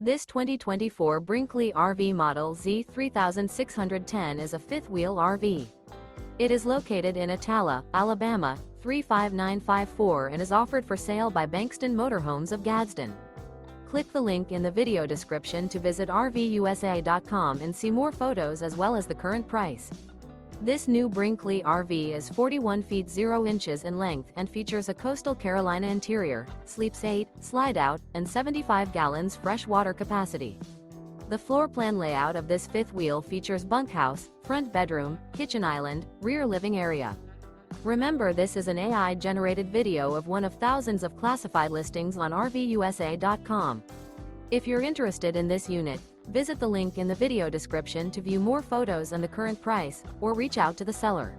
This 2024 Brinkley RV Model Z 3610 is a fifth-wheel RV. It is located in Attalla, Alabama, 35954 and is offered for sale by Bankston Motorhomes of Gadsden. Click the link in the video description to visit RVUSA.com and see more photos as well as the current price. This new Brinkley RV is 41 feet 0 inches in length and features a coastal Carolina interior, sleeps 8, slide-out, and 75 gallons fresh water capacity. The floor plan layout of this fifth wheel features bunkhouse, front bedroom, kitchen island, rear living area. Remember, this is an AI-generated video of one of thousands of classified listings on RVUSA.com. If you're interested in this unit, visit the link in the video description to view more photos and the current price, or reach out to the seller.